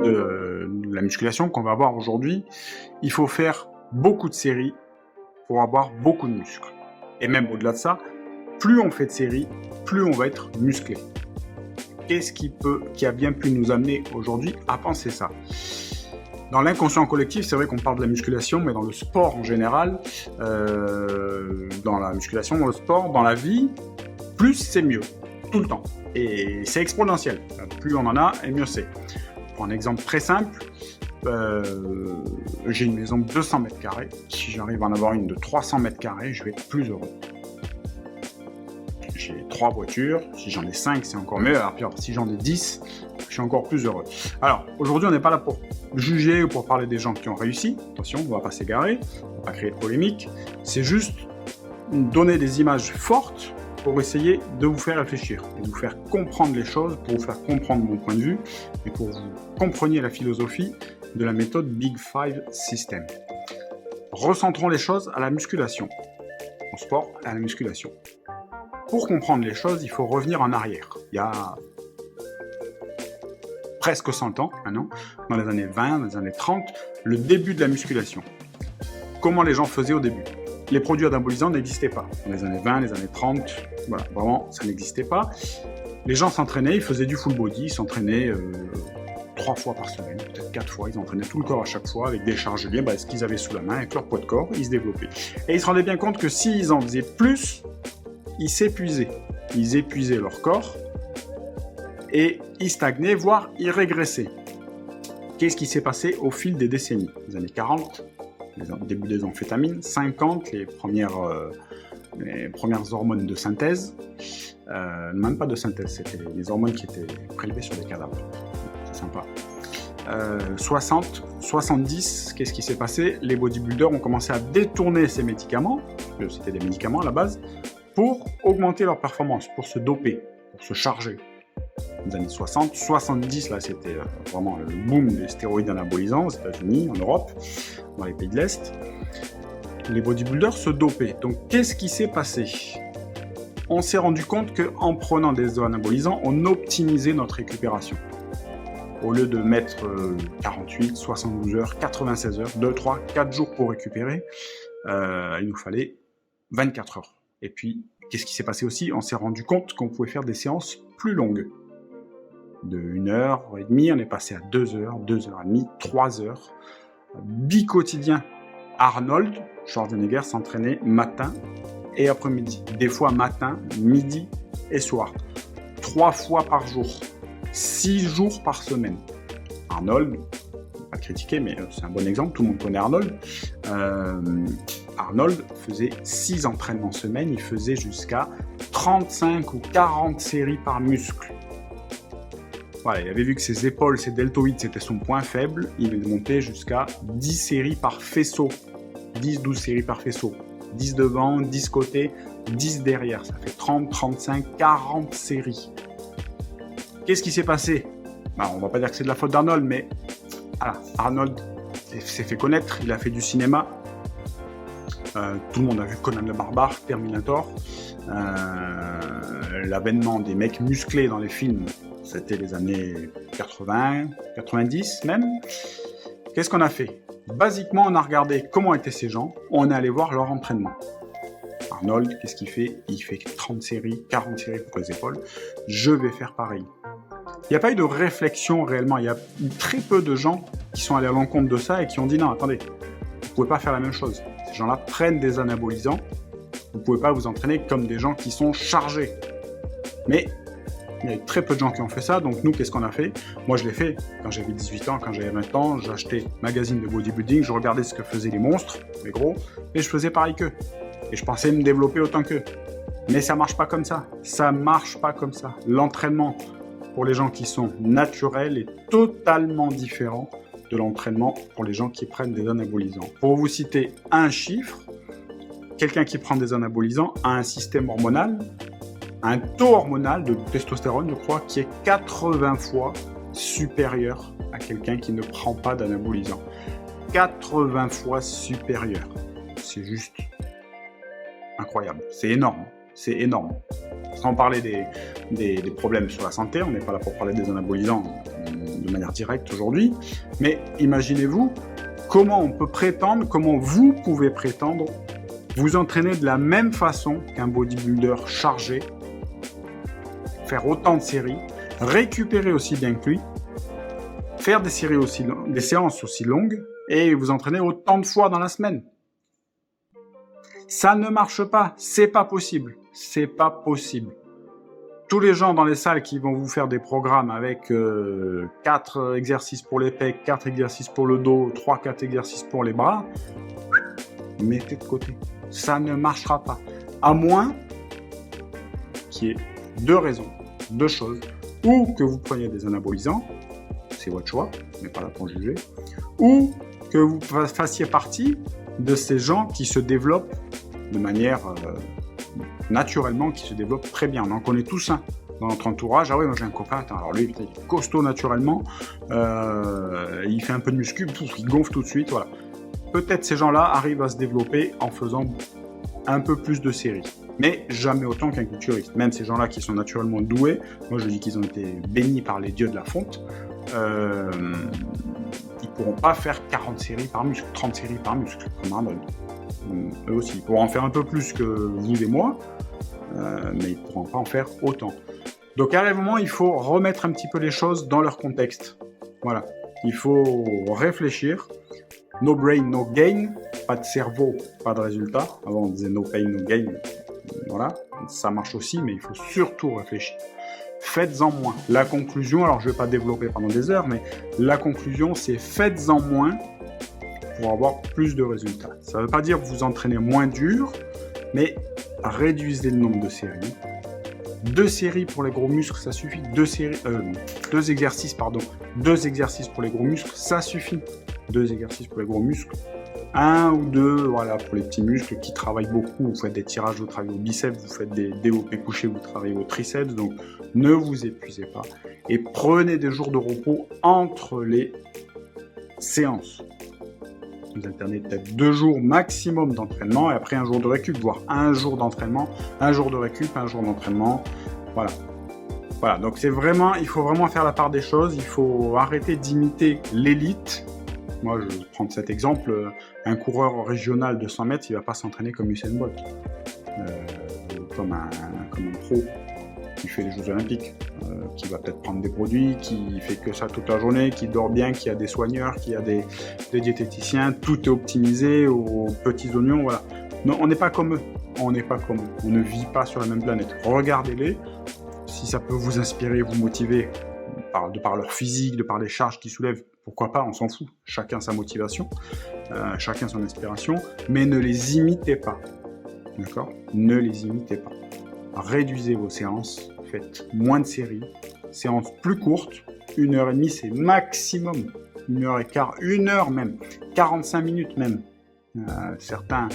de la musculation qu'on va voir aujourd'hui, il faut faire beaucoup de séries pour avoir beaucoup de muscles. Et même au-delà de ça, plus on fait de séries, plus on va être musclé. Qu'est-ce qui a bien pu nous amener aujourd'hui à penser ça ? Dans l'inconscient collectif, c'est vrai qu'on parle de la musculation, mais dans le sport en général, dans la musculation, dans le sport, dans la vie, plus c'est mieux, tout le temps. Et c'est exponentiel. Plus on en a, et mieux c'est. Pour un exemple très simple, j'ai une maison de 200 mètres carrés. Si j'arrive à en avoir une de 300 mètres carrés, je vais être plus heureux. J'ai 3 voitures. Si j'en ai 5, c'est encore mieux. Alors, si j'en ai 10, je suis encore plus heureux. Alors, aujourd'hui, on n'est pas là pour juger ou pour parler des gens qui ont réussi. Attention, on ne va pas s'égarer, on ne va pas créer de polémique. C'est juste donner des images fortes pour essayer de vous faire réfléchir et de vous faire comprendre les choses, pour vous faire comprendre mon point de vue et pour que vous compreniez la philosophie de la méthode Big Five System. Recentrons les choses à la musculation. Au sport, à la musculation. Pour comprendre les choses, il faut revenir en arrière. Il y a presque 100 ans, maintenant, dans les années 20, dans les années 30, le début de la musculation. Comment les gens faisaient au début ? Les produits anabolisants n'existaient pas. Dans les années 20, les années 30, voilà, vraiment, ça n'existait pas. Les gens s'entraînaient, ils faisaient du full body, ils s'entraînaient 3 fois par semaine, peut-être 4 fois, ils entraînaient tout le corps à chaque fois avec des charges libres, ce qu'ils avaient sous la main, avec leur poids de corps, ils se développaient. Et ils se rendaient bien compte que s'ils en faisaient plus, ils s'épuisaient. Ils épuisaient leur corps et ils stagnaient, voire ils régressaient. Qu'est-ce qui s'est passé au fil des décennies ? Les années 40, le début des amphétamines, 50, les premières hormones de synthèse, même pas de synthèse, c'était les hormones qui étaient prélevées sur des cadavres. C'est sympa. 60, 70, qu'est-ce qui s'est passé ? Les bodybuilders ont commencé à détourner ces médicaments, c'était des médicaments à la base, pour augmenter leur performance, pour se doper, pour se charger. Les années 60, 70, là c'était vraiment le boom des stéroïdes anabolisants aux États-Unis, en Europe, dans les pays de l'Est. Les bodybuilders se dopaient. Donc qu'est-ce qui s'est passé ? On s'est rendu compte qu'en prenant des anabolisants, on optimisait notre récupération. Au lieu de mettre 48, 72 heures, 96 heures, 2, 3, 4 jours pour récupérer, il nous fallait 24 heures. Et puis, qu'est-ce qui s'est passé aussi ? On s'est rendu compte qu'on pouvait faire des séances plus longues. De 1 heure et demie, on est passé à 2 heures, 2 heures et demie, 3 heures. Bi-quotidien. Arnold Schwarzenegger s'entraînait matin et après-midi. Des fois matin, midi et soir. 3 fois par jour. 6 jours par semaine. Arnold, pas critiquer, mais c'est un bon exemple, tout le monde connaît Arnold. Arnold faisait 6 entraînements semaine, il faisait jusqu'à 35 ou 40 séries par muscle. Voilà, il avait vu que ses épaules, ses deltoïdes, c'était son point faible, il est monté jusqu'à 10 séries par faisceau. 10-12 séries par faisceau. 10 devant, 10 côté, 10 derrière. Ça fait 30, 35, 40 séries. Qu'est-ce qui s'est passé ? On ne va pas dire que c'est de la faute d'Arnold, mais voilà, Arnold s'est fait connaître, il a fait du cinéma. Tout le monde a vu Conan le Barbare, Terminator. L'avènement des mecs musclés dans les films, c'était les années 80, 90 même. Qu'est-ce qu'on a fait ? Basiquement, on a regardé comment étaient ces gens, on est allé voir leur entraînement. Arnold, qu'est-ce qu'il fait ? Il fait 30 séries, 40 séries pour les épaules. Je vais faire pareil. Il n'y a pas eu de réflexion réellement. Il y a très peu de gens qui sont allés à l'encontre de ça et qui ont dit non, attendez, vous ne pouvez pas faire la même chose. Ces gens-là prennent des anabolisants. Vous ne pouvez pas vous entraîner comme des gens qui sont chargés. Mais il y a eu très peu de gens qui ont fait ça. Donc nous, qu'est-ce qu'on a fait ? Moi, je l'ai fait quand j'avais 18 ans, quand j'avais 20 ans. J'achetais magazine de bodybuilding, je regardais ce que faisaient les monstres, les gros, et je faisais pareil qu'eux. Et je pensais me développer autant qu'eux. Mais ça marche pas comme ça. Ça marche pas comme ça. L'entraînement pour les gens qui sont naturels est totalement différent de l'entraînement pour les gens qui prennent des anabolisants. Pour vous citer un chiffre, quelqu'un qui prend des anabolisants a un système hormonal, un taux hormonal de testostérone, je crois, qui est 80 fois supérieur à quelqu'un qui ne prend pas d'anabolisants. 80 fois supérieur. C'est juste incroyable. C'est énorme. C'est énorme. Sans parler des problèmes sur la santé, on n'est pas là pour parler des anabolisants de manière directe aujourd'hui, mais imaginez-vous comment on peut prétendre, comment vous pouvez prétendre vous entraîner de la même façon qu'un bodybuilder chargé, faire autant de séries, récupérer aussi bien que lui, faire des séances aussi longues et vous entraîner autant de fois dans la semaine. Ça ne marche pas, c'est pas possible, c'est pas possible. Tous les gens dans les salles qui vont vous faire des programmes avec 4 exercices pour les pecs, 4 exercices pour le dos, 3-4 exercices pour les bras, mettez de côté. Ça ne marchera pas. À moins qu'il y ait 2 raisons, 2 choses. Ou que vous preniez des anabolisants, c'est votre choix, on n'est pas là pour juger, ou que vous fassiez partie de ces gens qui se développent de manière naturellement, qui se développent très bien. On en connaît tous un dans notre entourage. Ah oui, moi j'ai un copain, attends, alors lui il est costaud naturellement, il fait un peu de muscu, il gonfle tout de suite, voilà. Peut-être ces gens-là arrivent à se développer en faisant un peu plus de séries, mais jamais autant qu'un culturiste. Même ces gens-là qui sont naturellement doués, moi je dis qu'ils ont été bénis par les dieux de la fonte, ils pourront pas faire 40 séries par muscle, 30 séries par muscle, comme Arnold. Eux aussi, ils pourront en faire un peu plus que vous et moi, mais ils ne pourront pas en faire autant. Donc à un moment, il faut remettre un petit peu les choses dans leur contexte. Voilà, il faut réfléchir. No brain, no gain. Pas de cerveau, pas de résultat. Avant, on disait no pain, no gain. Voilà, ça marche aussi, mais il faut surtout réfléchir. Faites-en moins. La conclusion, alors je ne vais pas développer pendant des heures, mais la conclusion, c'est faites-en moins pour avoir plus de résultats. Ça ne veut pas dire que vous entraînez moins dur, mais réduisez le nombre de séries. 2 séries pour les gros muscles, ça suffit. 2 exercices pour les gros muscles, ça suffit. 2 exercices pour les gros muscles. 1 ou 2, voilà, pour les petits muscles qui travaillent beaucoup. Vous faites des tirages, vous travaillez au biceps, vous faites des développés couchés, vous travaillez au triceps. Donc, ne vous épuisez pas. Et prenez des jours de repos entre les séances. Vous alternez peut-être 2 jours maximum d'entraînement et après un jour de récup, voire un jour d'entraînement, un jour de récup, un jour d'entraînement. Voilà. Voilà, donc c'est vraiment, il faut vraiment faire la part des choses. Il faut arrêter d'imiter l'élite. Moi, je prends cet exemple, un coureur régional de 100 mètres, il ne va pas s'entraîner comme Usain Bolt, comme un pro qui fait les Jeux Olympiques, qui va peut-être prendre des produits, qui fait que ça toute la journée, qui dort bien, qui a des soigneurs, qui a des diététiciens, tout est optimisé aux petits oignons, voilà. Non, on n'est pas comme eux, on n'est pas comme eux, on ne vit pas sur la même planète. Regardez-les, si ça peut vous inspirer, vous motiver, de par leur physique, de par les charges qu'ils soulèvent, pourquoi pas, on s'en fout, chacun sa motivation, chacun son inspiration, mais ne les imitez pas, d'accord? Ne les imitez pas. Réduisez vos séances, faites moins de séries, séances plus courtes, 1h30 c'est maximum, 1h15, 1h même, 45 minutes même. Certains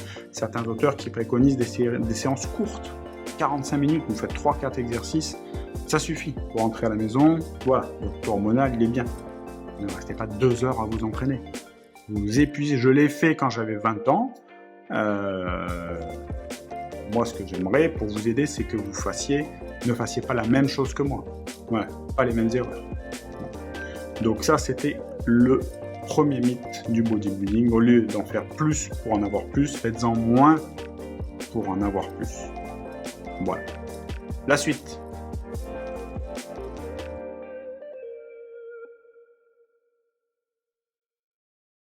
auteurs qui préconisent des séances courtes, 45 minutes, vous faites 3-4 exercices, ça suffit pour rentrer à la maison, voilà, votre taux hormonal il est bien. Ne restez pas 2 heures à vous entraîner. Vous vous épuisez, je l'ai fait quand j'avais 20 ans. Moi, ce que j'aimerais pour vous aider, c'est que vous ne fassiez pas la même chose que moi. Voilà, pas les mêmes erreurs. Donc ça, c'était le premier mythe du bodybuilding. Au lieu d'en faire plus pour en avoir plus, faites-en moins pour en avoir plus. Voilà. La suite.